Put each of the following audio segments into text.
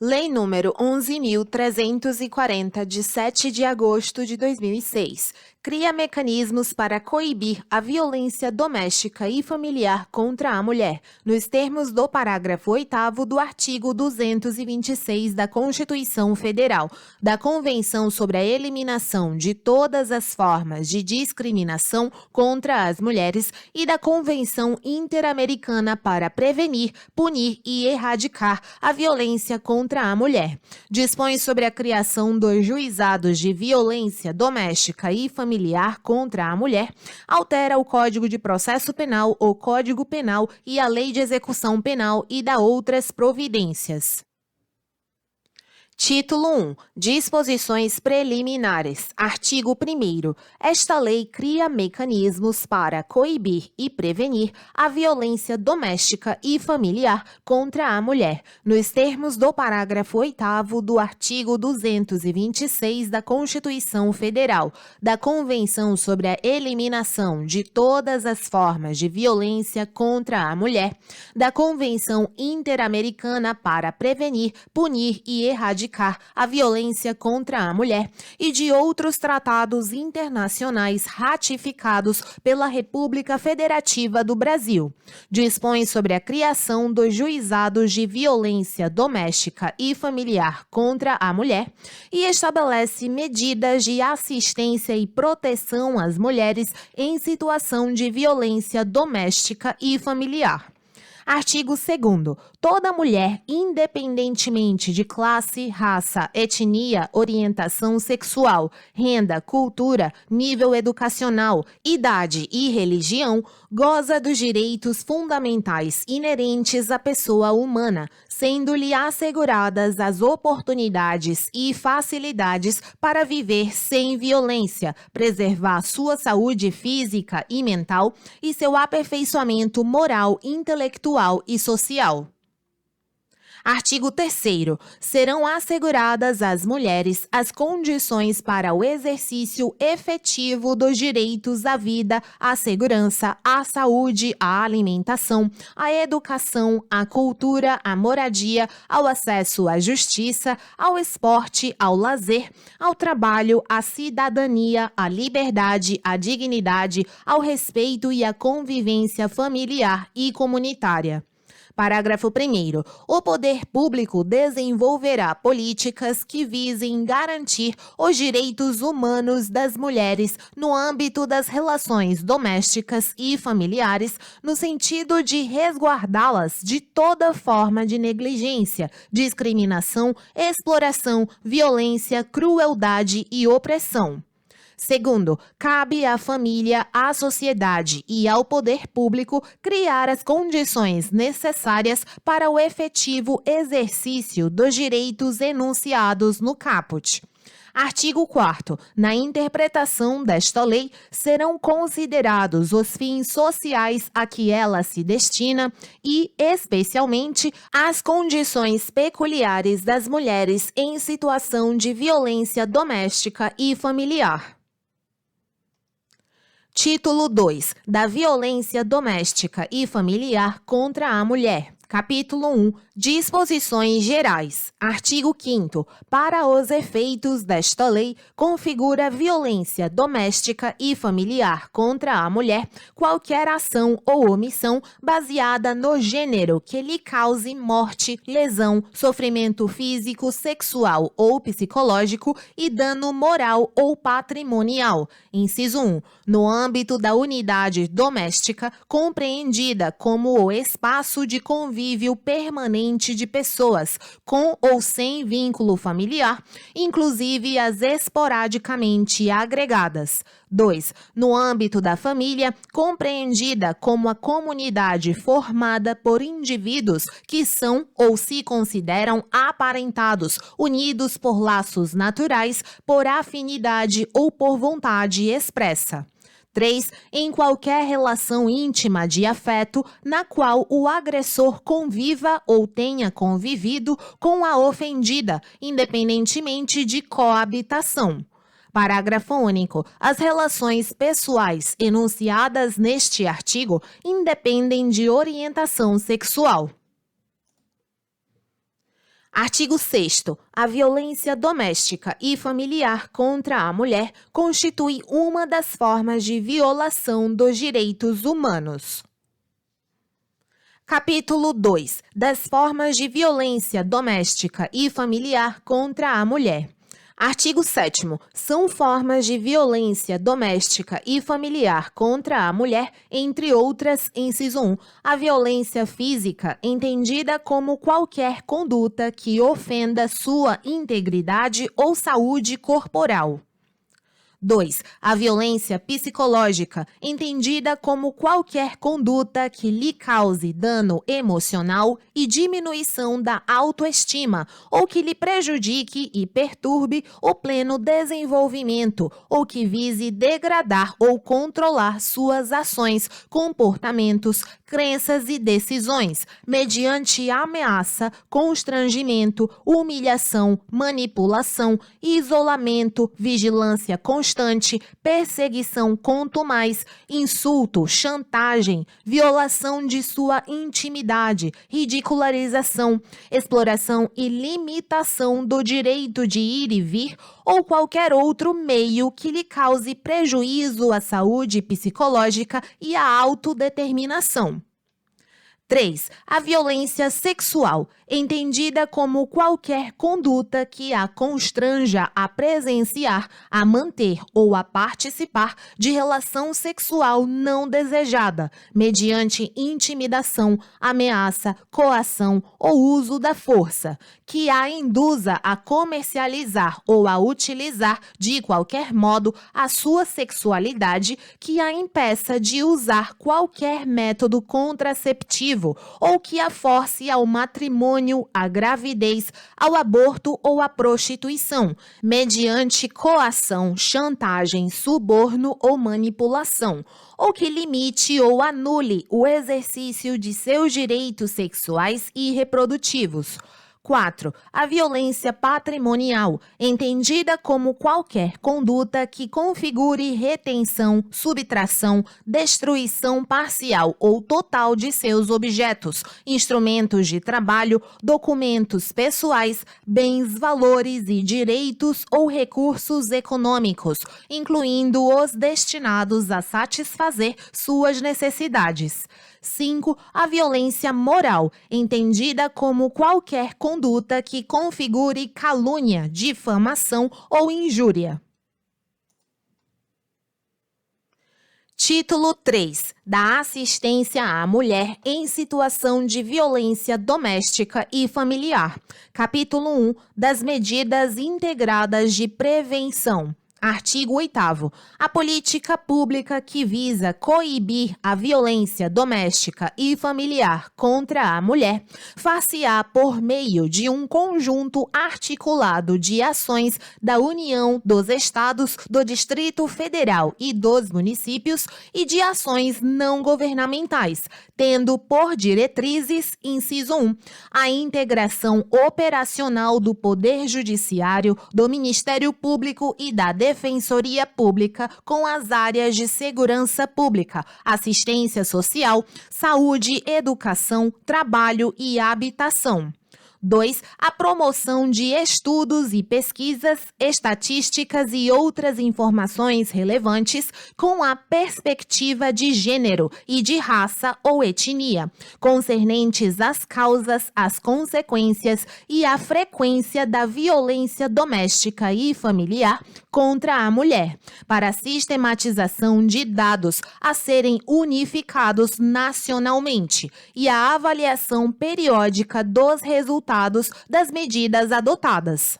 Lei número 11.340, de 7 de agosto de 2006, cria mecanismos para coibir a violência doméstica e familiar contra a mulher, nos termos do parágrafo 8º do artigo 226 da Constituição Federal, da Convenção sobre a Eliminação de todas as formas de discriminação contra as mulheres e da Convenção Interamericana para prevenir, punir e erradicar a violência contra a mulher. Dispõe sobre a criação dos juizados de violência doméstica e familiar contra a mulher, altera o Código de Processo Penal, o Código Penal e a Lei de Execução Penal e dá outras providências. Título 1. Disposições preliminares. Artigo 1º. Esta lei cria mecanismos para coibir e prevenir a violência doméstica e familiar contra a mulher, nos termos do parágrafo 8º do artigo 226 da Constituição Federal, da Convenção sobre a Eliminação de todas as formas de violência contra a mulher, da Convenção Interamericana para prevenir, punir e erradicar a violência contra a mulher e de outros tratados internacionais ratificados pela República Federativa do Brasil. Dispõe sobre a criação dos juizados de violência doméstica e familiar contra a mulher e estabelece medidas de assistência e proteção às mulheres em situação de violência doméstica e familiar. Artigo 2º. Toda mulher, independentemente de classe, raça, etnia, orientação sexual, renda, cultura, nível educacional, idade e religião, goza dos direitos fundamentais inerentes à pessoa humana, sendo-lhe asseguradas as oportunidades e facilidades para viver sem violência, preservar sua saúde física e mental e seu aperfeiçoamento moral, intelectual e social. Artigo 3º. Serão asseguradas às mulheres as condições para o exercício efetivo dos direitos à vida, à segurança, à saúde, à alimentação, à educação, à cultura, à moradia, ao acesso à justiça, ao esporte, ao lazer, ao trabalho, à cidadania, à liberdade, à dignidade, ao respeito e à convivência familiar e comunitária. Parágrafo 1º. O poder público desenvolverá políticas que visem garantir os direitos humanos das mulheres no âmbito das relações domésticas e familiares, no sentido de resguardá-las de toda forma de negligência, discriminação, exploração, violência, crueldade e opressão. Segundo, cabe à família, à sociedade e ao poder público criar as condições necessárias para o efetivo exercício dos direitos enunciados no caput. Artigo 4º. Na interpretação desta lei, serão considerados os fins sociais a que ela se destina e, especialmente, as condições peculiares das mulheres em situação de violência doméstica e familiar. Título 2. Da violência doméstica e familiar contra a mulher. Capítulo 1. Disposições gerais. Artigo 5º. Para os efeitos desta lei, configura violência doméstica e familiar contra a mulher qualquer ação ou omissão baseada no gênero que lhe cause morte, lesão, sofrimento físico, sexual ou psicológico e dano moral ou patrimonial. Inciso 1. No âmbito da unidade doméstica, compreendida como o espaço de convívio permanente de pessoas com ou sem vínculo familiar, inclusive as esporadicamente agregadas. 2. No âmbito da família, compreendida como a comunidade formada por indivíduos que são ou se consideram aparentados, unidos por laços naturais, por afinidade ou por vontade expressa. 3. Em qualquer relação íntima de afeto na qual o agressor conviva ou tenha convivido com a ofendida, independentemente de coabitação. Parágrafo único. As relações pessoais enunciadas neste artigo independem de orientação sexual. Artigo 6º. A violência doméstica e familiar contra a mulher constitui uma das formas de violação dos direitos humanos. Capítulo 2. Das formas de violência doméstica e familiar contra a mulher. Artigo 7º. São formas de violência doméstica e familiar contra a mulher, entre outras, inciso 1, a violência física, entendida como qualquer conduta que ofenda sua integridade ou saúde corporal. 2. A violência psicológica, entendida como qualquer conduta que lhe cause dano emocional e diminuição da autoestima, ou que lhe prejudique e perturbe o pleno desenvolvimento, ou que vise degradar ou controlar suas ações, comportamentos, crenças e decisões, mediante ameaça, constrangimento, humilhação, manipulação, isolamento, vigilância constante, perseguição contumaz, insulto, chantagem, violação de sua intimidade, ridicularização, exploração e limitação do direito de ir e vir ou qualquer outro meio que lhe cause prejuízo à saúde psicológica e à autodeterminação. 3. A violência sexual, entendida como qualquer conduta que a constranja a presenciar, a manter ou a participar de relação sexual não desejada, mediante intimidação, ameaça, coação ou uso da força, que a induza a comercializar ou a utilizar de qualquer modo a sua sexualidade, que a impeça de usar qualquer método contraceptivo ou que a force ao matrimônio, à gravidez, ao aborto ou à prostituição, mediante coação, chantagem, suborno ou manipulação, ou que limite ou anule o exercício de seus direitos sexuais e reprodutivos. 4. A violência patrimonial, entendida como qualquer conduta que configure retenção, subtração, destruição parcial ou total de seus objetos, instrumentos de trabalho, documentos pessoais, bens, valores e direitos ou recursos econômicos, incluindo os destinados a satisfazer suas necessidades. 5. A violência moral, entendida como qualquer conduta que configure calúnia, difamação ou injúria. Título 3. Da assistência à mulher em situação de violência doméstica e familiar. Capítulo 1. Das medidas integradas de prevenção. Artigo 8º. A política pública que visa coibir a violência doméstica e familiar contra a mulher far-se-á por meio de um conjunto articulado de ações da União, dos Estados, do Distrito Federal e dos municípios e de ações não governamentais, tendo por diretrizes, inciso 1, a integração operacional do Poder Judiciário, do Ministério Público e da Defensoria Pública com as áreas de segurança pública, assistência social, saúde, educação, trabalho e habitação. 2. A promoção de estudos e pesquisas, estatísticas e outras informações relevantes com a perspectiva de gênero e de raça ou etnia, concernentes às causas, às consequências e à frequência da violência doméstica e familiar contra a mulher, para a sistematização de dados a serem unificados nacionalmente e a avaliação periódica dos resultados das medidas adotadas.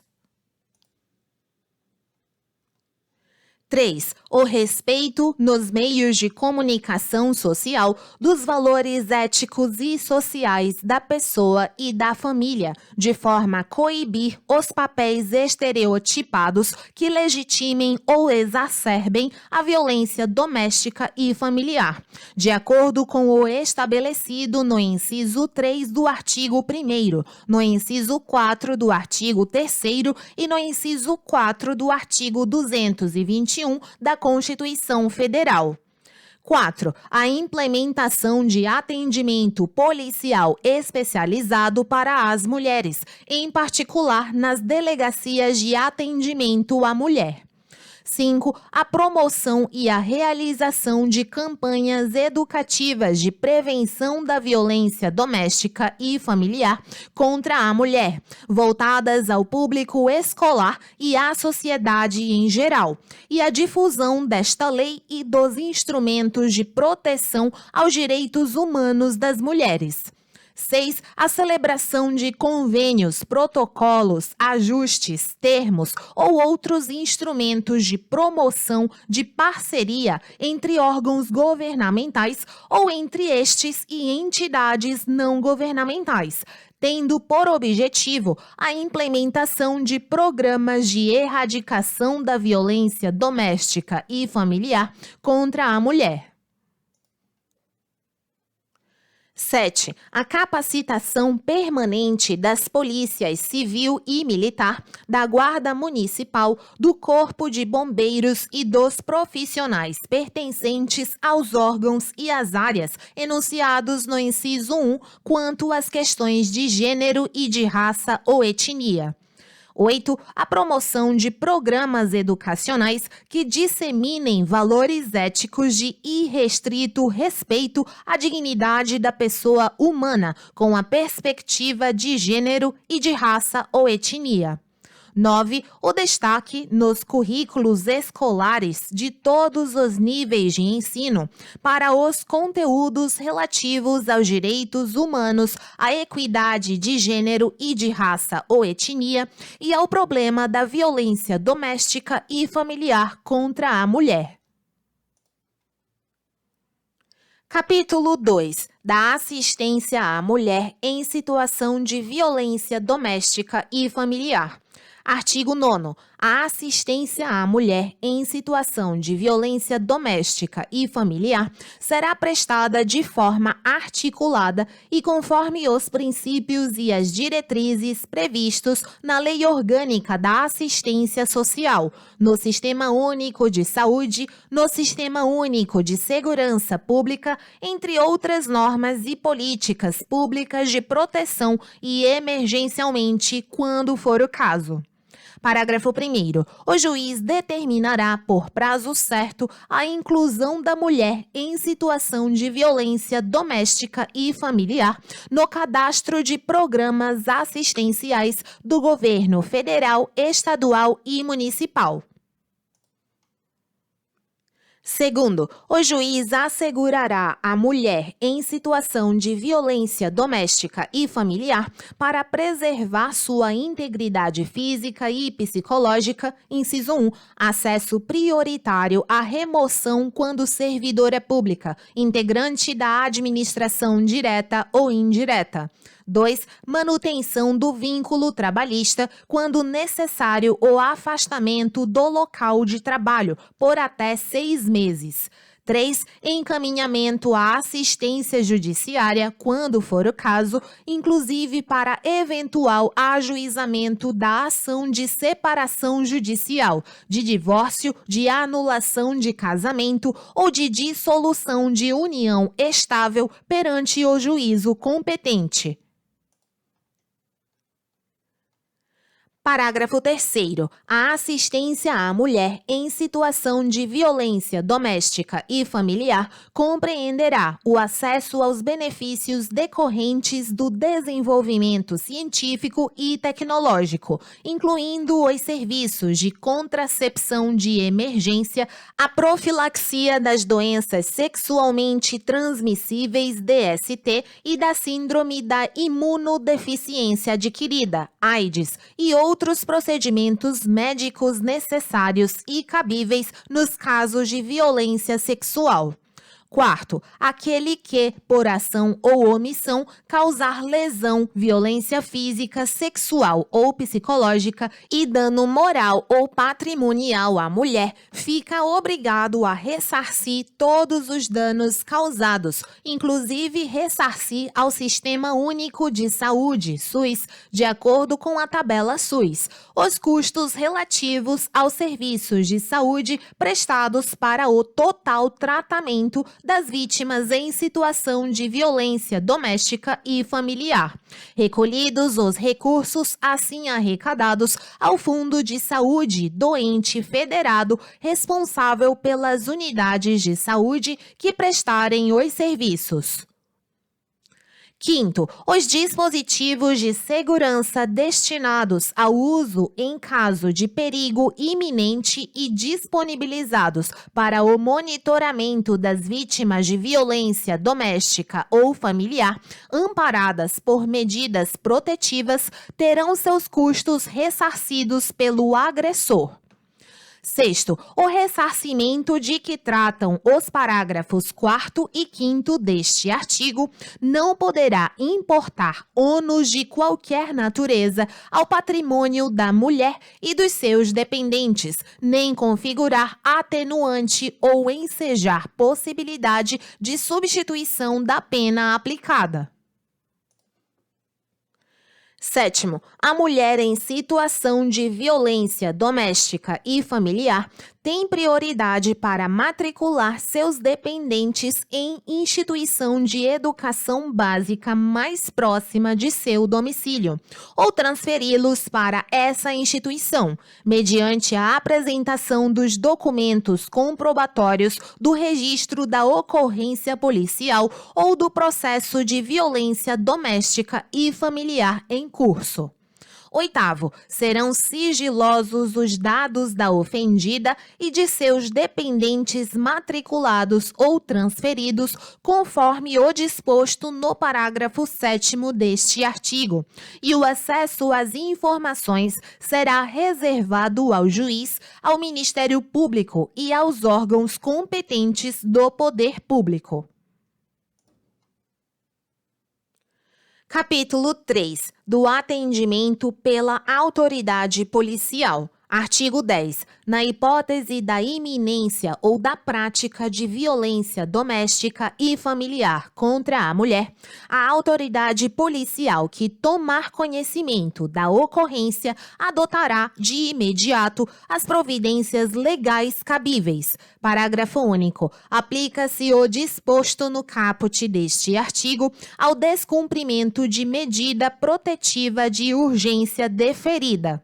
3. O respeito nos meios de comunicação social dos valores éticos e sociais da pessoa e da família, de forma a coibir os papéis estereotipados que legitimem ou exacerbem a violência doméstica e familiar, de acordo com o estabelecido no inciso 3 do artigo 1º, no inciso 4 do artigo 3º e no inciso 4 do artigo 221 da Constituição Federal. 4. A implementação de atendimento policial especializado para as mulheres, em particular nas delegacias de atendimento à mulher. 5. A promoção e a realização de campanhas educativas de prevenção da violência doméstica e familiar contra a mulher, voltadas ao público escolar e à sociedade em geral, e a difusão desta lei e dos instrumentos de proteção aos direitos humanos das mulheres. 6. A celebração de convênios, protocolos, ajustes, termos ou outros instrumentos de promoção de parceria entre órgãos governamentais ou entre estes e entidades não governamentais, tendo por objetivo a implementação de programas de erradicação da violência doméstica e familiar contra a mulher. 7. A capacitação permanente das polícias civil e militar, da Guarda Municipal, do Corpo de Bombeiros e dos profissionais pertencentes aos órgãos e às áreas enunciados no inciso 1 quanto às questões de gênero e de raça ou etnia. 8. A promoção de programas educacionais que disseminem valores éticos de irrestrito respeito à dignidade da pessoa humana, com a perspectiva de gênero e de raça ou etnia. 9. O destaque nos currículos escolares de todos os níveis de ensino para os conteúdos relativos aos direitos humanos, à equidade de gênero e de raça ou etnia e ao problema da violência doméstica e familiar contra a mulher. Capítulo 2. Da assistência à mulher em situação de violência doméstica e familiar. Artigo 9º. A assistência à mulher em situação de violência doméstica e familiar será prestada de forma articulada e conforme os princípios e as diretrizes previstos na Lei Orgânica da Assistência Social, no Sistema Único de Saúde, no Sistema Único de Segurança Pública, entre outras normas e políticas públicas de proteção e emergencialmente, quando for o caso. Parágrafo 1º. O juiz determinará por prazo certo a inclusão da mulher em situação de violência doméstica e familiar no cadastro de programas assistenciais do governo federal, estadual e municipal. Segundo, o juiz assegurará a mulher em situação de violência doméstica e familiar para preservar sua integridade física e psicológica, inciso 1, acesso prioritário à remoção quando servidora pública, integrante da administração direta ou indireta. 2. Manutenção do vínculo trabalhista quando necessário o afastamento do local de trabalho por até 6 meses. 3. Encaminhamento à assistência judiciária, quando for o caso, inclusive para eventual ajuizamento da ação de separação judicial, de divórcio, de anulação de casamento ou de dissolução de união estável perante o juízo competente. Parágrafo 3º. A assistência à mulher em situação de violência doméstica e familiar compreenderá o acesso aos benefícios decorrentes do desenvolvimento científico e tecnológico, incluindo os serviços de contracepção de emergência, a profilaxia das doenças sexualmente transmissíveis DST e da síndrome da imunodeficiência adquirida, AIDS, e outros procedimentos médicos necessários e cabíveis nos casos de violência sexual. Quarto, aquele que, por ação ou omissão, causar lesão, violência física, sexual ou psicológica e dano moral ou patrimonial à mulher, fica obrigado a ressarcir todos os danos causados, inclusive ressarcir ao Sistema Único de Saúde, SUS, de acordo com a tabela SUS, os custos relativos aos serviços de saúde prestados para o total tratamento das vítimas em situação de violência doméstica e familiar, recolhidos os recursos assim arrecadados ao Fundo de Saúde do ente federado responsável pelas unidades de saúde que prestarem os serviços. Quinto, os dispositivos de segurança destinados ao uso em caso de perigo iminente e disponibilizados para o monitoramento das vítimas de violência doméstica ou familiar, amparadas por medidas protetivas, terão seus custos ressarcidos pelo agressor. Sexto, o ressarcimento de que tratam os parágrafos 4º e 5º deste artigo não poderá importar ônus de qualquer natureza ao patrimônio da mulher e dos seus dependentes, nem configurar atenuante ou ensejar possibilidade de substituição da pena aplicada. Sétimo, a mulher em situação de violência doméstica e familiar tem prioridade para matricular seus dependentes em instituição de educação básica mais próxima de seu domicílio, ou transferi-los para essa instituição, mediante a apresentação dos documentos comprobatórios do registro da ocorrência policial ou do processo de violência doméstica e familiar em curso. Oitavo, serão sigilosos os dados da ofendida e de seus dependentes matriculados ou transferidos, conforme o disposto no parágrafo 7º deste artigo, e o acesso às informações será reservado ao juiz, ao Ministério Público e aos órgãos competentes do Poder Público. Capítulo 3. Do atendimento pela autoridade policial. Artigo 10. Na hipótese da iminência ou da prática de violência doméstica e familiar contra a mulher, a autoridade policial que tomar conhecimento da ocorrência adotará de imediato as providências legais cabíveis. Parágrafo único. Aplica-se o disposto no caput deste artigo ao descumprimento de medida protetiva de urgência deferida.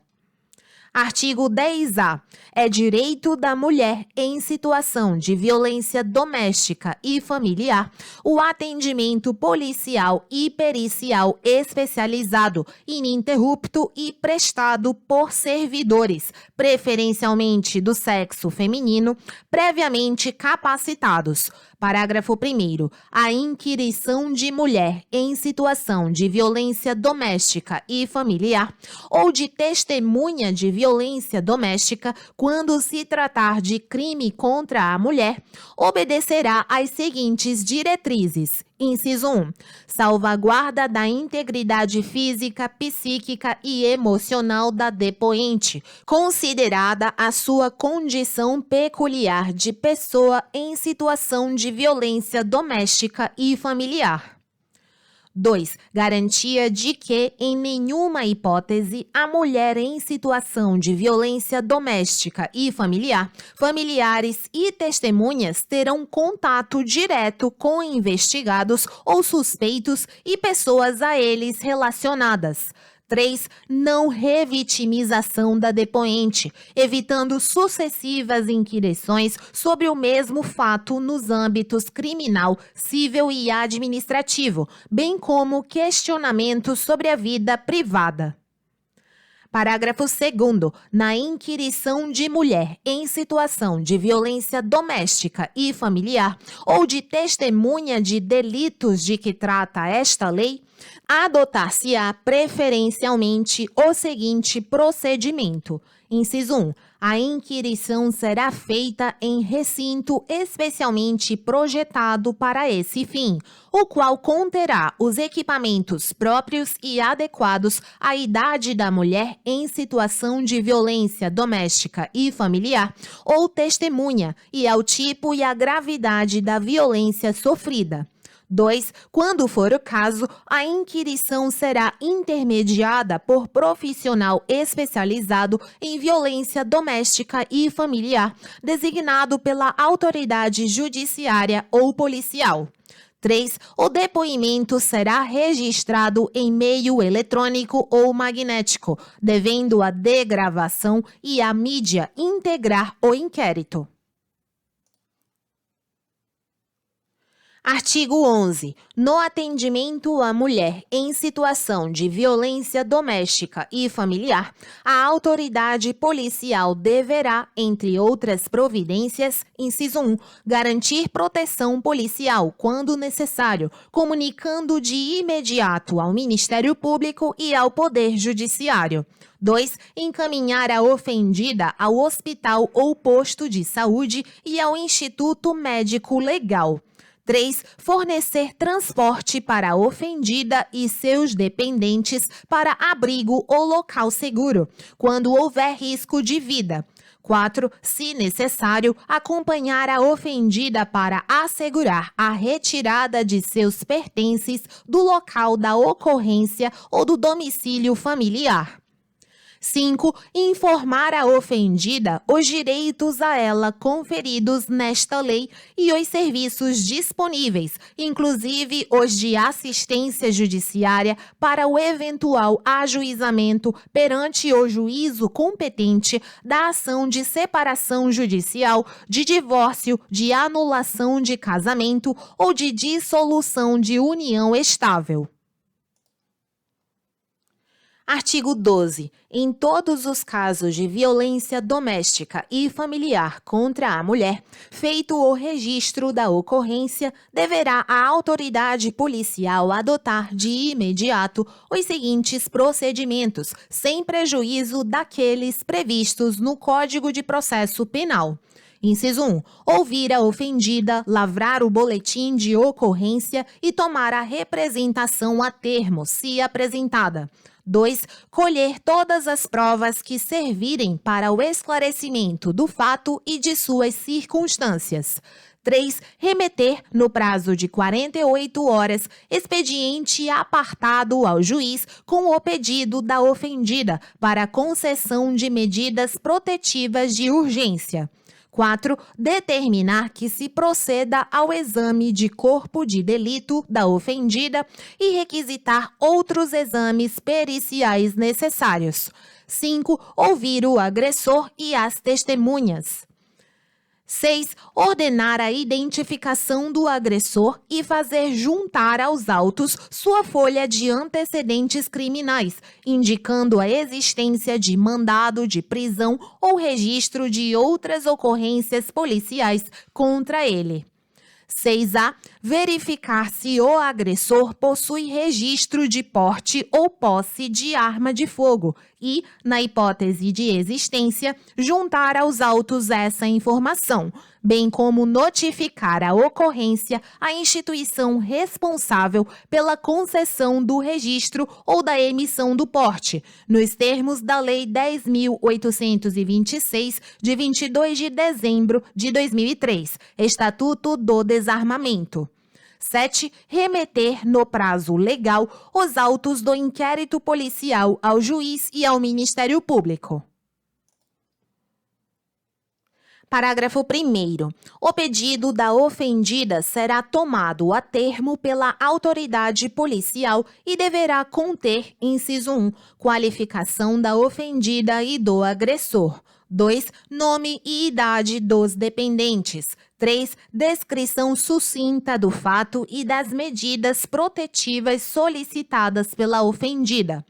Artigo 10-A. É direito da mulher em situação de violência doméstica e familiar o atendimento policial e pericial especializado, ininterrupto e prestado por servidores, preferencialmente do sexo feminino, previamente capacitados. Parágrafo 1º. A inquirição de mulher em situação de violência doméstica e familiar ou de testemunha de violência doméstica, quando se tratar de crime contra a mulher, obedecerá às seguintes diretrizes. Inciso 1. Salvaguarda da integridade física, psíquica e emocional da depoente, considerada a sua condição peculiar de pessoa em situação de violência doméstica e familiar. 2. Garantia de que, em nenhuma hipótese, a mulher em situação de violência doméstica e familiar, familiares e testemunhas terão contato direto com investigados ou suspeitos e pessoas a eles relacionadas. 3. Não revitimização da depoente, evitando sucessivas inquirições sobre o mesmo fato nos âmbitos criminal, civil e administrativo, bem como questionamentos sobre a vida privada. Parágrafo 2º. Na inquirição de mulher em situação de violência doméstica e familiar ou de testemunha de delitos de que trata esta lei, Adotar-se-á preferencialmente o seguinte procedimento. Inciso 1. A inquirição será feita em recinto especialmente projetado para esse fim, o qual conterá os equipamentos próprios e adequados à idade da mulher em situação de violência doméstica e familiar ou testemunha e ao tipo e à gravidade da violência sofrida. 2. Quando for o caso, a inquirição será intermediada por profissional especializado em violência doméstica e familiar, designado pela autoridade judiciária ou policial. 3. O depoimento será registrado em meio eletrônico ou magnético, devendo a degravação e a mídia integrar o inquérito. Artigo 11. No atendimento à mulher em situação de violência doméstica e familiar, a autoridade policial deverá, entre outras providências, inciso 1, garantir proteção policial quando necessário, comunicando de imediato ao Ministério Público e ao Poder Judiciário. 2. Encaminhar a ofendida ao hospital ou posto de saúde e ao Instituto Médico Legal. 3. Fornecer transporte para a ofendida e seus dependentes para abrigo ou local seguro, quando houver risco de vida. 4. Se necessário, acompanhar a ofendida para assegurar a retirada de seus pertences do local da ocorrência ou do domicílio familiar. 5. Informar a ofendida os direitos a ela conferidos nesta lei e os serviços disponíveis, inclusive os de assistência judiciária para o eventual ajuizamento perante o juízo competente da ação de separação judicial, de divórcio, de anulação de casamento ou de dissolução de união estável. Artigo 12. Em todos os casos de violência doméstica e familiar contra a mulher, feito o registro da ocorrência, deverá a autoridade policial adotar de imediato os seguintes procedimentos, sem prejuízo daqueles previstos no Código de Processo Penal. Inciso 1. Ouvir a ofendida, lavrar o boletim de ocorrência e tomar a representação a termo, se apresentada. 2. Colher todas as provas que servirem para o esclarecimento do fato e de suas circunstâncias. 3. Remeter, no prazo de 48 horas, expediente apartado ao juiz com o pedido da ofendida para a concessão de medidas protetivas de urgência. 4. Determinar que se proceda ao exame de corpo de delito da ofendida e requisitar outros exames periciais necessários. 5. Ouvir o agressor e as testemunhas. 6. Ordenar a identificação do agressor e fazer juntar aos autos sua folha de antecedentes criminais, indicando a existência de mandado de prisão ou registro de outras ocorrências policiais contra ele. 6A. Verificar se o agressor possui registro de porte ou posse de arma de fogo e, na hipótese de existência, juntar aos autos essa informação, bem como notificar a ocorrência à instituição responsável pela concessão do registro ou da emissão do porte, nos termos da Lei 10.826, de 22 de dezembro de 2003, Estatuto do Desarmamento. 7. Remeter, no prazo legal, os autos do inquérito policial ao juiz e ao Ministério Público. Parágrafo 1º. O pedido da ofendida será tomado a termo pela autoridade policial e deverá conter, inciso 1, qualificação da ofendida e do agressor. 2. Nome e idade dos dependentes. 3. Descrição sucinta do fato e das medidas protetivas solicitadas pela ofendida.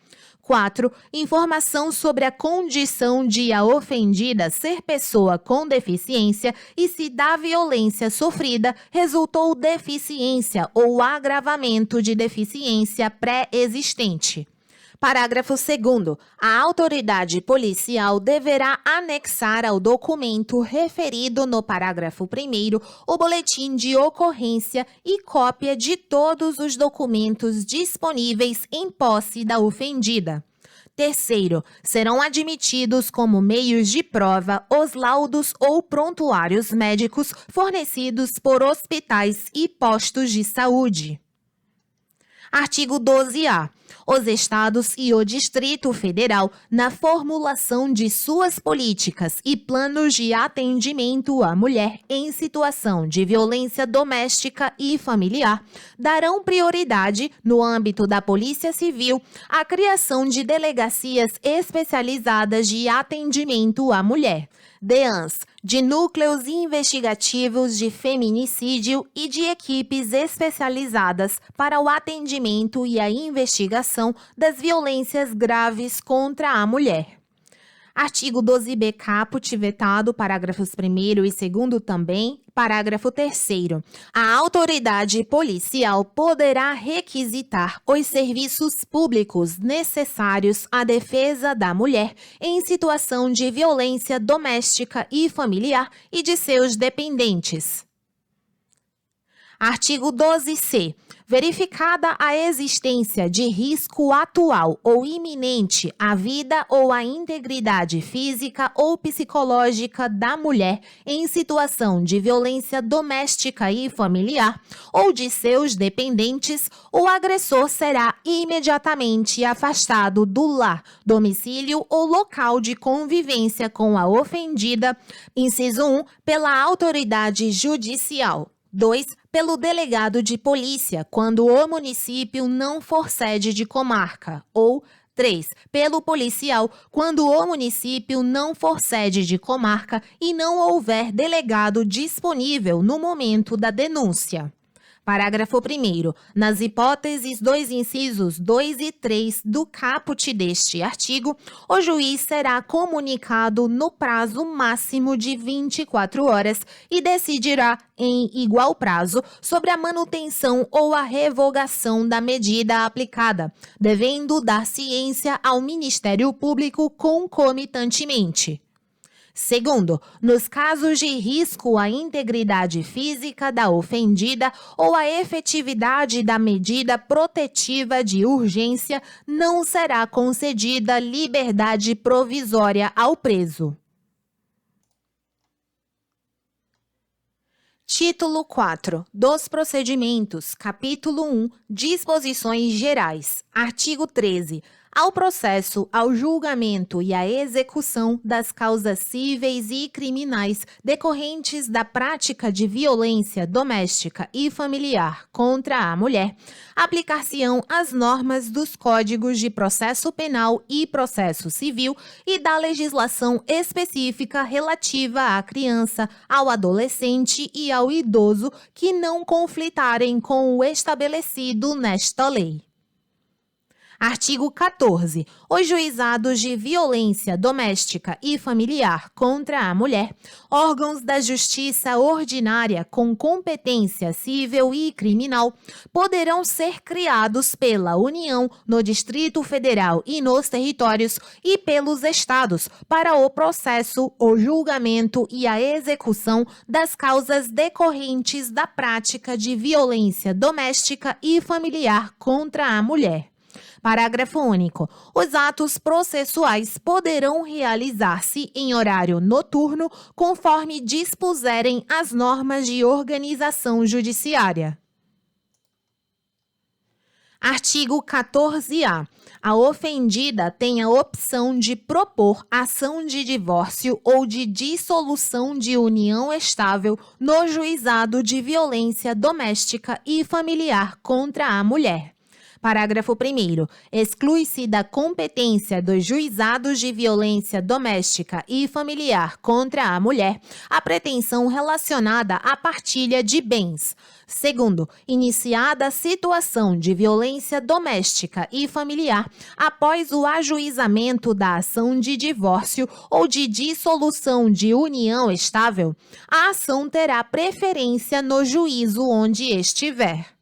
4. Informação sobre a condição de a ofendida ser pessoa com deficiência e se da violência sofrida resultou deficiência ou agravamento de deficiência pré-existente. Parágrafo 2º. A autoridade policial deverá anexar ao documento referido no parágrafo 1º o boletim de ocorrência e cópia de todos os documentos disponíveis em posse da ofendida. Terceiro, serão admitidos como meios de prova os laudos ou prontuários médicos fornecidos por hospitais e postos de saúde. Artigo 12-A. Os Estados e o Distrito Federal, na formulação de suas políticas e planos de atendimento à mulher em situação de violência doméstica e familiar, darão prioridade, no âmbito da Polícia Civil, à criação de delegacias especializadas de atendimento à mulher, DEANs, de núcleos investigativos de feminicídio e de equipes especializadas para o atendimento e a investigação das violências graves contra a mulher. Artigo 12b caput vetado, parágrafos 1º e 2º também. Parágrafo 3º. A autoridade policial poderá requisitar os serviços públicos necessários à defesa da mulher em situação de violência doméstica e familiar e de seus dependentes. Artigo 12c. Verificada a existência de risco atual ou iminente à vida ou à integridade física ou psicológica da mulher em situação de violência doméstica e familiar ou de seus dependentes, o agressor será imediatamente afastado do lar, domicílio ou local de convivência com a ofendida, inciso 1, pela autoridade judicial. 2. Pelo delegado de polícia, quando o município não for sede de comarca. Ou 3. Pelo policial, quando o município não for sede de comarca e não houver delegado disponível no momento da denúncia. Parágrafo 1º. Nas hipóteses dos incisos 2 e 3 do caput deste artigo, o juiz será comunicado no prazo máximo de 24 horas e decidirá, em igual prazo, sobre a manutenção ou a revogação da medida aplicada, devendo dar ciência ao Ministério Público concomitantemente. Segundo, nos casos de risco à integridade física da ofendida ou à efetividade da medida protetiva de urgência, não será concedida liberdade provisória ao preso. Título 4 dos Procedimentos, Capítulo 1, Disposições Gerais, Artigo 13. Ao processo, ao julgamento e à execução das causas cíveis e criminais decorrentes da prática de violência doméstica e familiar contra a mulher, aplicar-se-ão as normas dos Códigos de Processo Penal e Processo Civil e da legislação específica relativa à criança, ao adolescente e ao idoso que não conflitarem com o estabelecido nesta lei. Artigo 14. Os juizados de violência doméstica e familiar contra a mulher, órgãos da justiça ordinária com competência civil e criminal, poderão ser criados pela União, no Distrito Federal e nos territórios e pelos estados para o processo, o julgamento e a execução das causas decorrentes da prática de violência doméstica e familiar contra a mulher. Parágrafo único. Os atos processuais poderão realizar-se em horário noturno, conforme dispuserem as normas de organização judiciária. Artigo 14-A. A ofendida tem a opção de propor ação de divórcio ou de dissolução de união estável no juizado de violência doméstica e familiar contra a mulher. Parágrafo 1º. Exclui-se da competência dos juizados de violência doméstica e familiar contra a mulher a pretensão relacionada à partilha de bens. Segundo, iniciada a situação de violência doméstica e familiar após o ajuizamento da ação de divórcio ou de dissolução de união estável, a ação terá preferência no juízo onde estiver.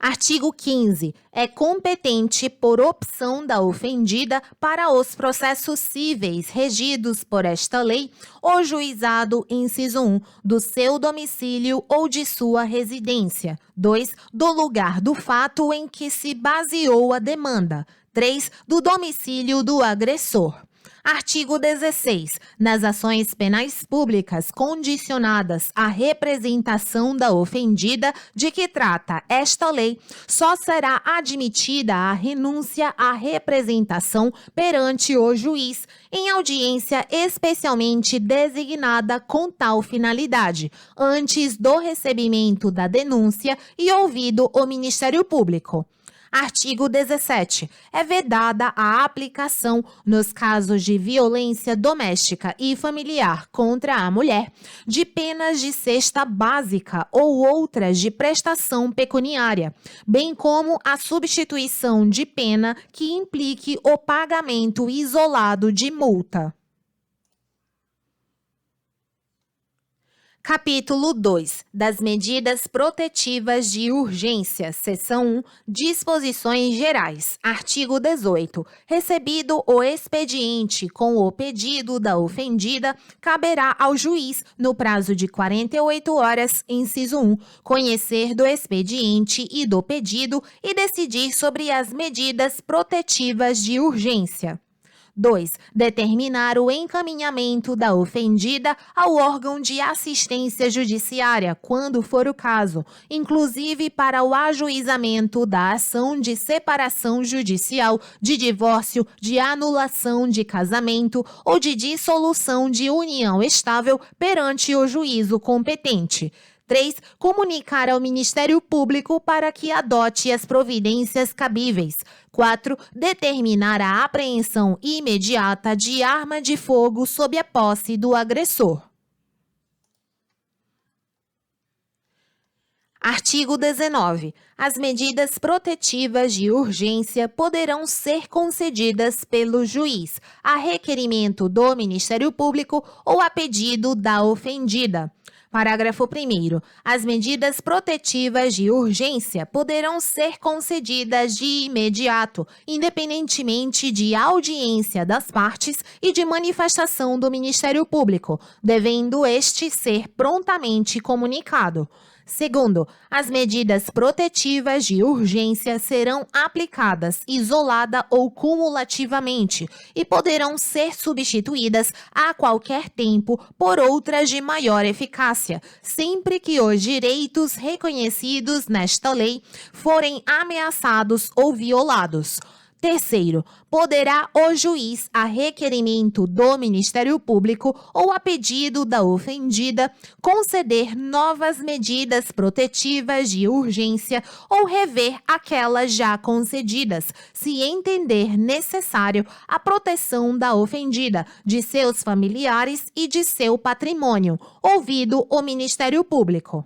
Artigo 15. É competente, por opção da ofendida, para os processos cíveis regidos por esta lei, o juizado, inciso 1, do seu domicílio ou de sua residência. 2. Do lugar do fato em que se baseou a demanda. 3. Do domicílio do agressor. Artigo 16. Nas ações penais públicas condicionadas à representação da ofendida de que trata esta lei, só será admitida a renúncia à representação perante o juiz em audiência especialmente designada com tal finalidade, antes do recebimento da denúncia e ouvido o Ministério Público. Artigo 17. É vedada a aplicação, nos casos de violência doméstica e familiar contra a mulher, de penas de cesta básica ou outras de prestação pecuniária, bem como a substituição de pena que implique o pagamento isolado de multa. Capítulo 2. Das medidas protetivas de urgência. Seção 1. Disposições gerais. Artigo 18. Recebido o expediente com o pedido da ofendida, caberá ao juiz, no prazo de 48 horas, inciso 1, conhecer do expediente e do pedido e decidir sobre as medidas protetivas de urgência. 2. Determinar o encaminhamento da ofendida ao órgão de assistência judiciária, quando for o caso, inclusive para o ajuizamento da ação de separação judicial, de divórcio, de anulação de casamento ou de dissolução de união estável perante o juízo competente. 3. Comunicar ao Ministério Público para que adote as providências cabíveis. 4. Determinar a apreensão imediata de arma de fogo sob a posse do agressor. Artigo 19. As medidas protetivas de urgência poderão ser concedidas pelo juiz, a requerimento do Ministério Público ou a pedido da ofendida. Parágrafo 1º. As medidas protetivas de urgência poderão ser concedidas de imediato, independentemente de audiência das partes e de manifestação do Ministério Público, devendo este ser prontamente comunicado. Segundo, as medidas protetivas de urgência serão aplicadas isolada ou cumulativamente e poderão ser substituídas a qualquer tempo por outras de maior eficácia, sempre que os direitos reconhecidos nesta lei forem ameaçados ou violados. Terceiro, poderá o juiz, a requerimento do Ministério Público ou a pedido da ofendida, conceder novas medidas protetivas de urgência ou rever aquelas já concedidas, se entender necessário a proteção da ofendida, de seus familiares e de seu patrimônio, ouvido o Ministério Público.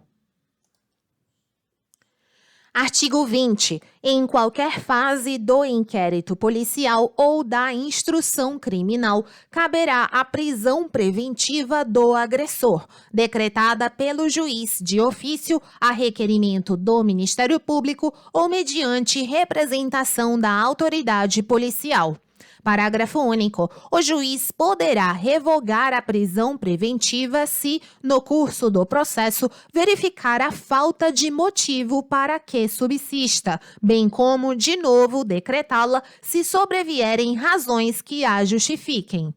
Artigo 20. Em qualquer fase do inquérito policial ou da instrução criminal, caberá a prisão preventiva do agressor, decretada pelo juiz de ofício a requerimento do Ministério Público ou mediante representação da autoridade policial. Parágrafo único. O juiz poderá revogar a prisão preventiva se, no curso do processo, verificar a falta de motivo para que subsista, bem como, de novo, decretá-la se sobrevierem razões que a justifiquem.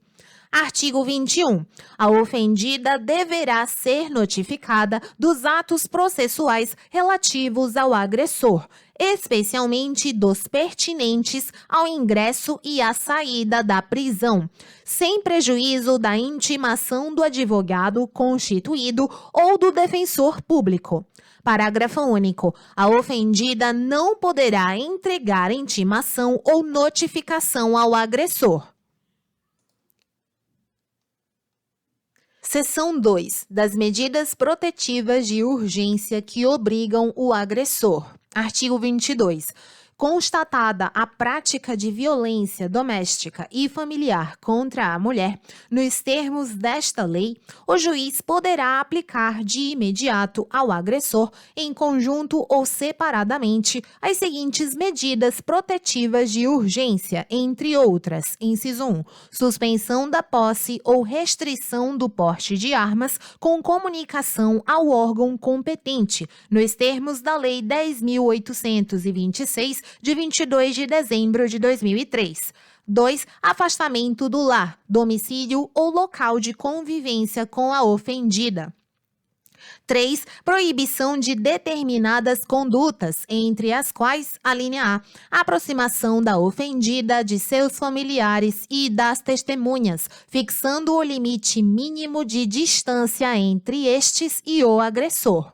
Artigo 21. A ofendida deverá ser notificada dos atos processuais relativos ao agressor, especialmente dos pertinentes ao ingresso e à saída da prisão, sem prejuízo da intimação do advogado constituído ou do defensor público. Parágrafo único. A ofendida não poderá entregar intimação ou notificação ao agressor. Seção 2. Das medidas protetivas de urgência que obrigam o agressor. Artigo 22. Constatada a prática de violência doméstica e familiar contra a mulher, nos termos desta lei, o juiz poderá aplicar de imediato ao agressor, em conjunto ou separadamente, as seguintes medidas protetivas de urgência, entre outras: inciso 1, suspensão da posse ou restrição do porte de armas com comunicação ao órgão competente, nos termos da Lei 10.826, de 22 de dezembro de 2003. 2. Afastamento do lar, domicílio ou local de convivência com a ofendida. 3. Proibição de determinadas condutas, entre as quais, alínea A, aproximação da ofendida de seus familiares e das testemunhas, fixando o limite mínimo de distância entre estes e o agressor.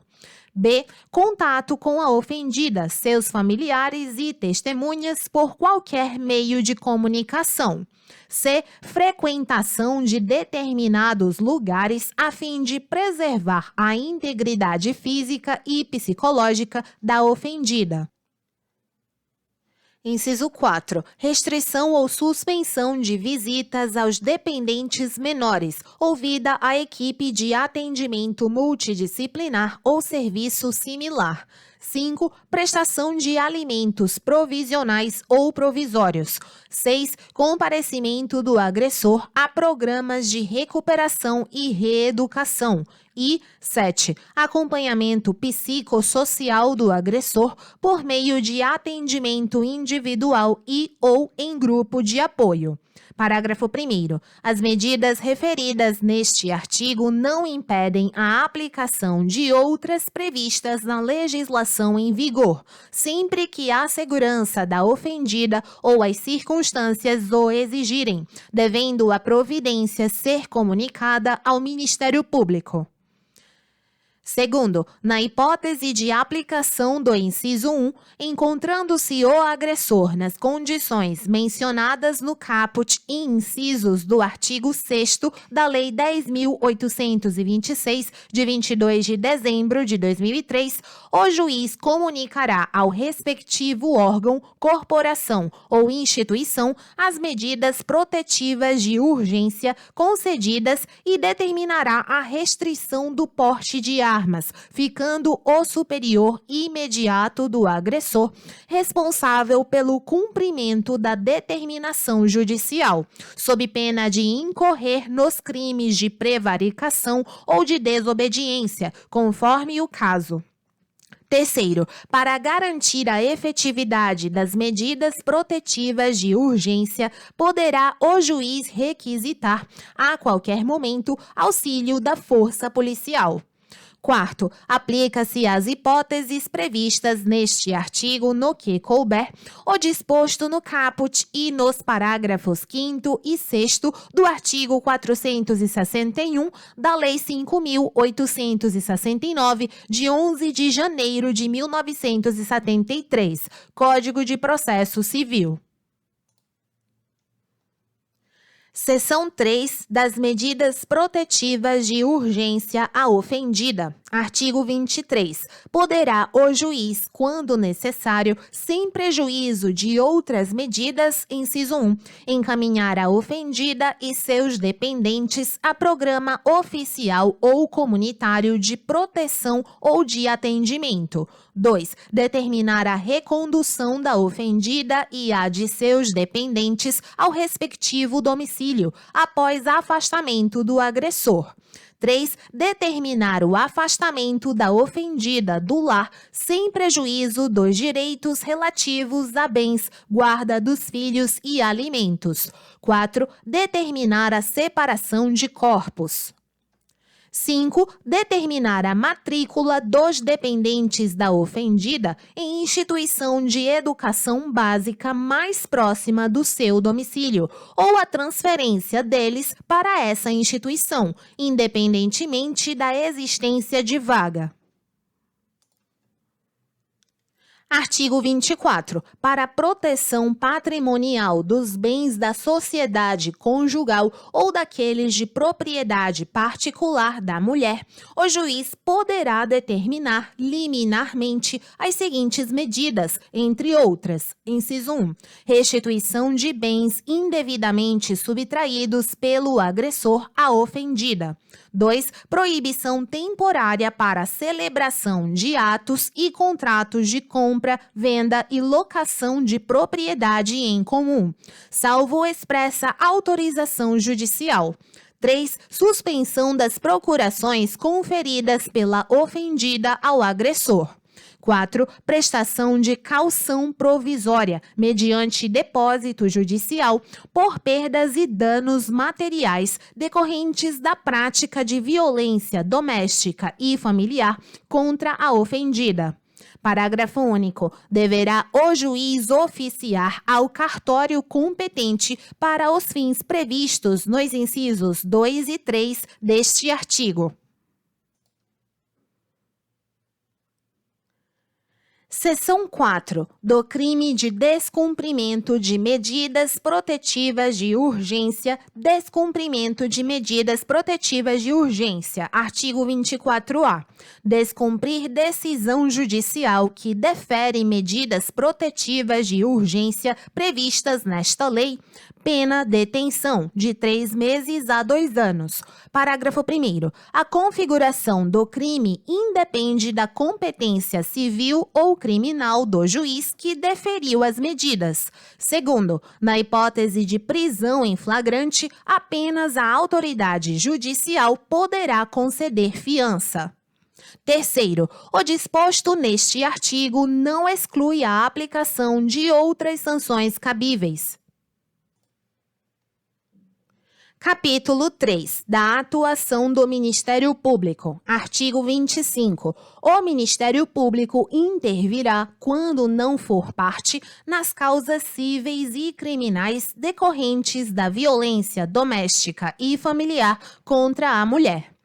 B. Contato com a ofendida, seus familiares e testemunhas por qualquer meio de comunicação. C. Frequentação de determinados lugares a fim de preservar a integridade física e psicológica da ofendida. Inciso 4. Restrição ou suspensão de visitas aos dependentes menores, ouvida a equipe de atendimento multidisciplinar ou serviço similar. 5. Prestação de alimentos provisionais ou provisórios. 6. Comparecimento do agressor a programas de recuperação e reeducação. E 7. Acompanhamento psicossocial do agressor por meio de atendimento individual e ou em grupo de apoio. Parágrafo 1º. As medidas referidas neste artigo não impedem a aplicação de outras previstas na legislação em vigor, sempre que a segurança da ofendida ou as circunstâncias o exigirem, devendo a providência ser comunicada ao Ministério Público. Segundo, na hipótese de aplicação do inciso 1, encontrando-se o agressor nas condições mencionadas no caput e incisos do artigo 6º da Lei 10.826, de 22 de dezembro de 2003, o juiz comunicará ao respectivo órgão, corporação ou instituição as medidas protetivas de urgência concedidas e determinará a restrição do porte de armas, ficando o superior imediato do agressor responsável pelo cumprimento da determinação judicial, sob pena de incorrer nos crimes de prevaricação ou de desobediência, conforme o caso. Terceiro, para garantir a efetividade das medidas protetivas de urgência, poderá o juiz requisitar, a qualquer momento, auxílio da força policial. Quarto, aplica-se às hipóteses previstas neste artigo no que couber, o disposto no caput e nos parágrafos 5º e 6º do artigo 461 da Lei 5.869, de 11 de janeiro de 1973, Código de Processo Civil. Seção 3 das medidas protetivas de urgência à ofendida. Artigo 23. Poderá o juiz, quando necessário, sem prejuízo de outras medidas, inciso 1, encaminhar a ofendida e seus dependentes a programa oficial ou comunitário de proteção ou de atendimento. 2. Determinar a recondução da ofendida e a de seus dependentes ao respectivo domicílio domicílio após afastamento do agressor. 3. Determinar o afastamento da ofendida do lar sem prejuízo dos direitos relativos a bens, guarda dos filhos e alimentos. 4. Determinar a separação de corpos. 5. Determinar a matrícula dos dependentes da ofendida em instituição de educação básica mais próxima do seu domicílio ou a transferência deles para essa instituição, independentemente da existência de vaga. Artigo 24. Para a proteção patrimonial dos bens da sociedade conjugal ou daqueles de propriedade particular da mulher, o juiz poderá determinar liminarmente as seguintes medidas, entre outras. Inciso 1. Restituição de bens indevidamente subtraídos pelo agressor à ofendida. 2. Proibição temporária para a celebração de atos e contratos de compra, venda e locação de propriedade em comum, salvo expressa autorização judicial. 3. Suspensão das procurações conferidas pela ofendida ao agressor. 4. Prestação de caução provisória, mediante depósito judicial, por perdas e danos materiais decorrentes da prática de violência doméstica e familiar contra a ofendida. Parágrafo único. Deverá o juiz oficiar ao cartório competente para os fins previstos nos incisos 2 e 3 deste artigo. Seção 4. Do crime de descumprimento de medidas protetivas de urgência. Descumprimento de medidas protetivas de urgência. Artigo 24-A. Descumprir decisão judicial que defere medidas protetivas de urgência previstas nesta lei. Pena detenção de 3 meses a 2 anos. Parágrafo 1º. A configuração do crime independe da competência civil ou criminal do juiz que deferiu as medidas. Segundo, na hipótese de prisão em flagrante, apenas a autoridade judicial poderá conceder fiança. Terceiro, o disposto neste artigo não exclui a aplicação de outras sanções cabíveis. Capítulo 3. Da atuação do Ministério Público. Artigo 25. O Ministério Público intervirá, quando não for parte, nas causas cíveis e criminais decorrentes da violência doméstica e familiar contra a mulher.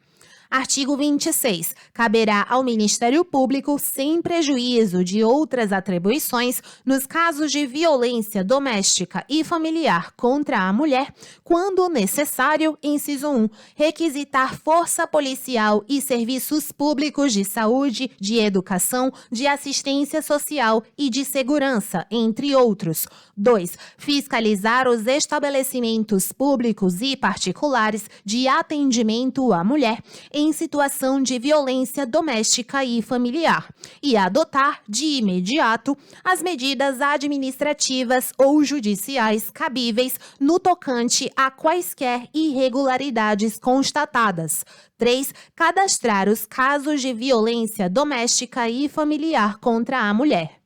Artigo 26. Caberá ao Ministério Público, sem prejuízo de outras atribuições, nos casos de violência doméstica e familiar contra a mulher, quando necessário, inciso 1, requisitar força policial e serviços públicos de saúde, de educação, de assistência social e de segurança, entre outros. 2. Fiscalizar os estabelecimentos públicos e particulares de atendimento à mulher em situação de violência doméstica e familiar e adotar, de imediato, as medidas administrativas ou judiciais cabíveis no tocante a quaisquer irregularidades constatadas. 3. Cadastrar os casos de violência doméstica e familiar contra a mulher.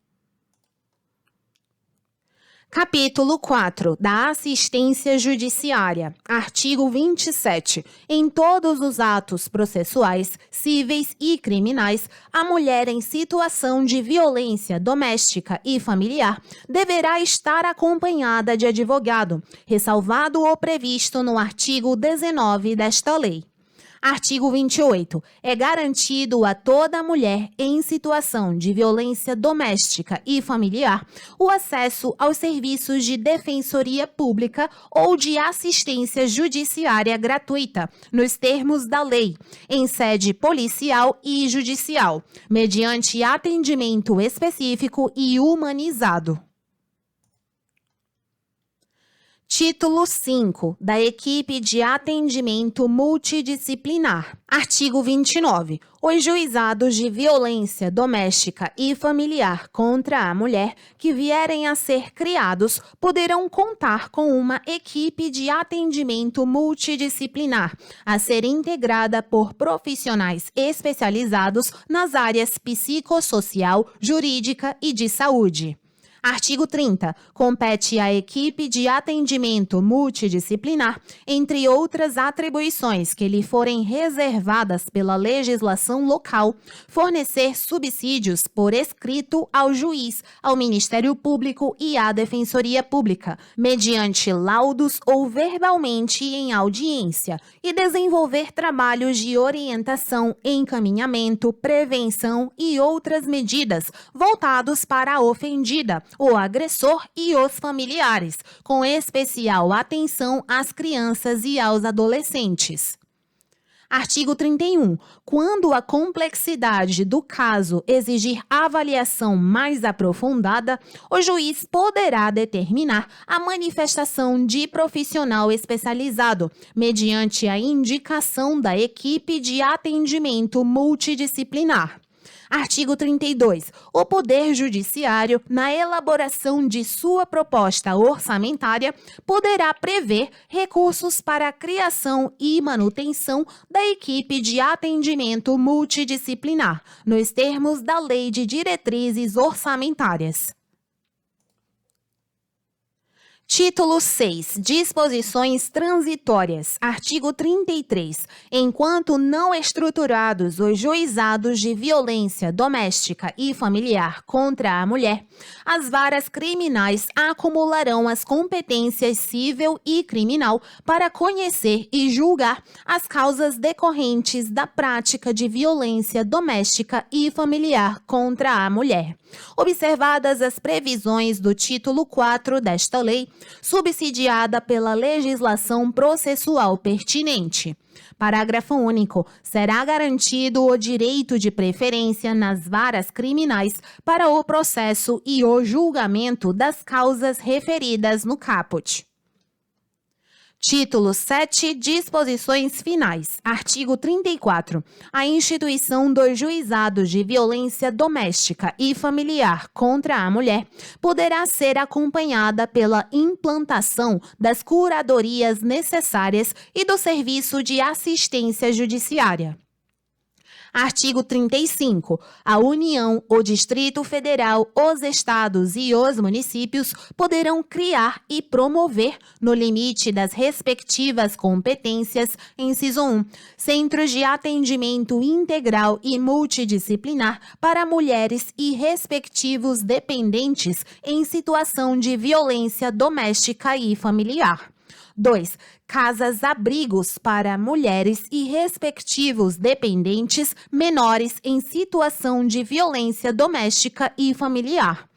Capítulo 4. Da assistência judiciária. Artigo 27. Em todos os atos processuais, cíveis e criminais, a mulher em situação de violência doméstica e familiar deverá estar acompanhada de advogado, ressalvado o previsto no artigo 19 desta lei. Artigo 28. É garantido a toda mulher em situação de violência doméstica e familiar o acesso aos serviços de defensoria pública ou de assistência judiciária gratuita, nos termos da lei, em sede policial e judicial, mediante atendimento específico e humanizado. Título 5 da Equipe de Atendimento Multidisciplinar. Artigo 29. Os juizados de violência doméstica e familiar contra a mulher que vierem a ser criados poderão contar com uma equipe de atendimento multidisciplinar, a ser integrada por profissionais especializados nas áreas psicossocial, jurídica e de saúde. Artigo 30. Compete à equipe de atendimento multidisciplinar, entre outras atribuições que lhe forem reservadas pela legislação local, fornecer subsídios por escrito ao juiz, ao Ministério Público e à Defensoria Pública, mediante laudos ou verbalmente em audiência, e desenvolver trabalhos de orientação, encaminhamento, prevenção e outras medidas voltados para a ofendida, o agressor e os familiares, com especial atenção às crianças e aos adolescentes. Artigo 31. Quando a complexidade do caso exigir avaliação mais aprofundada, o juiz poderá determinar a manifestação de profissional especializado, mediante a indicação da equipe de atendimento multidisciplinar. Artigo 32. O Poder Judiciário, na elaboração de sua proposta orçamentária, poderá prever recursos para a criação e manutenção da equipe de atendimento multidisciplinar, nos termos da Lei de Diretrizes Orçamentárias. Título 6. Disposições transitórias. Artigo 33. Enquanto não estruturados os juizados de violência doméstica e familiar contra a mulher, as varas criminais acumularão as competências civil e criminal para conhecer e julgar as causas decorrentes da prática de violência doméstica e familiar contra a mulher. Observadas as previsões do título 4 desta lei, subsidiada pela legislação processual pertinente. Parágrafo único. Será garantido o direito de preferência nas varas criminais para o processo e o julgamento das causas referidas no caput. Título 7. Disposições finais. Artigo 34. A instituição dos juizados de violência doméstica e familiar contra a mulher poderá ser acompanhada pela implantação das curadorias necessárias e do serviço de assistência judiciária. Artigo 35. A União, o Distrito Federal, os estados e os municípios poderão criar e promover, no limite das respectivas competências, inciso 1, centros de atendimento integral e multidisciplinar para mulheres e respectivos dependentes em situação de violência doméstica e familiar. 2. Casas-abrigos para mulheres e respectivos dependentes menores em situação de violência doméstica e familiar.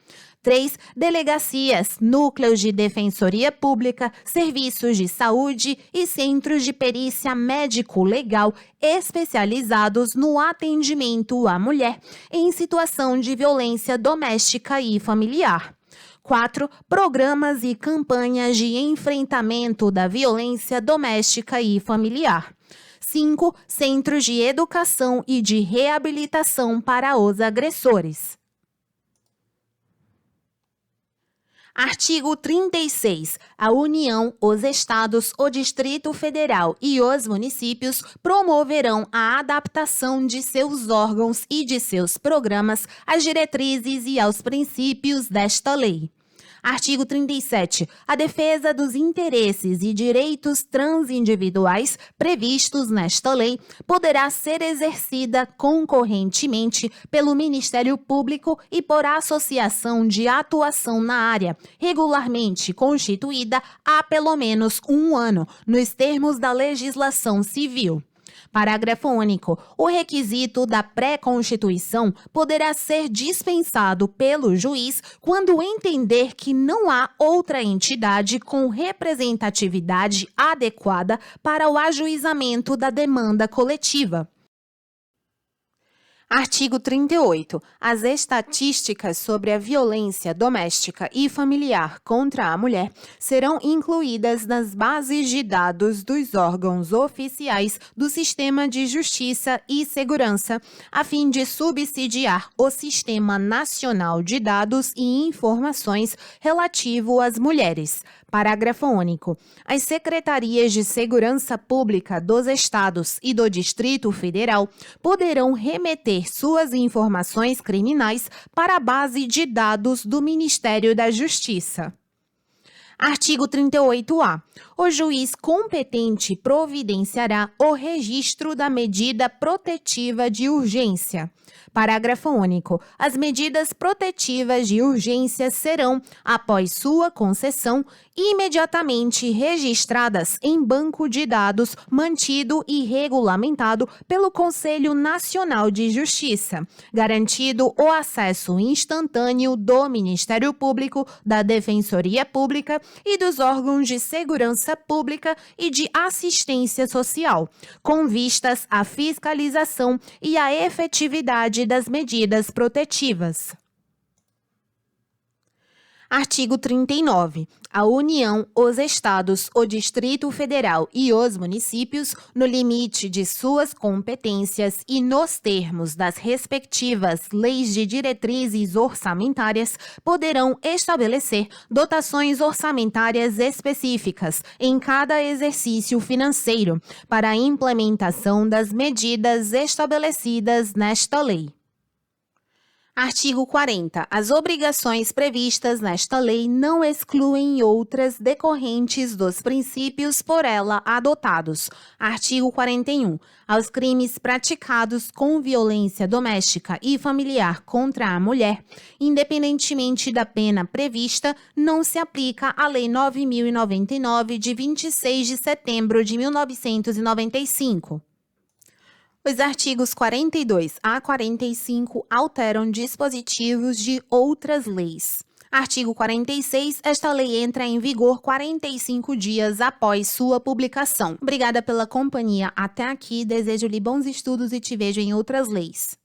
3. Delegacias, núcleos de defensoria pública, serviços de saúde e centros de perícia médico-legal especializados no atendimento à mulher em situação de violência doméstica e familiar. 4. Programas e campanhas de enfrentamento da violência doméstica e familiar. 5. Centros de educação e de reabilitação para os agressores. Artigo 36. A União, os Estados, o Distrito Federal e os municípios promoverão a adaptação de seus órgãos e de seus programas às diretrizes e aos princípios desta lei. Artigo 37. A defesa dos interesses e direitos transindividuais previstos nesta lei poderá ser exercida concorrentemente pelo Ministério Público e por associação de atuação na área, regularmente constituída há pelo menos 1 ano, nos termos da legislação civil. Parágrafo único. O requisito da pré-constituição poderá ser dispensado pelo juiz quando entender que não há outra entidade com representatividade adequada para o ajuizamento da demanda coletiva. Artigo 38. As estatísticas sobre a violência doméstica e familiar contra a mulher serão incluídas nas bases de dados dos órgãos oficiais do Sistema de Justiça e Segurança, a fim de subsidiar o Sistema Nacional de Dados e Informações relativo às mulheres. Parágrafo único. As secretarias de Segurança Pública dos Estados e do Distrito Federal poderão remeter suas informações criminais para a base de dados do Ministério da Justiça. Artigo 38-A. O juiz competente providenciará o registro da medida protetiva de urgência. Parágrafo único. As medidas protetivas de urgência serão, após sua concessão, imediatamente registradas em banco de dados mantido e regulamentado pelo Conselho Nacional de Justiça, garantido o acesso instantâneo do Ministério Público, da Defensoria Pública e dos órgãos de segurança pública e de assistência social, com vistas à fiscalização e à efetividade das medidas protetivas. Artigo 39. A União, os Estados, o Distrito Federal e os municípios, no limite de suas competências e nos termos das respectivas leis de diretrizes orçamentárias, poderão estabelecer dotações orçamentárias específicas em cada exercício financeiro para a implementação das medidas estabelecidas nesta lei. Artigo 40. As obrigações previstas nesta lei não excluem outras decorrentes dos princípios por ela adotados. Artigo 41. Aos crimes praticados com violência doméstica e familiar contra a mulher, independentemente da pena prevista, não se aplica a Lei 9.099, de 26 de setembro de 1995. Os artigos 42 a 45 alteram dispositivos de outras leis. Artigo 46. Esta lei entra em vigor 45 dias após sua publicação. Obrigada pela companhia até aqui. Desejo-lhe bons estudos e te vejo em outras leis.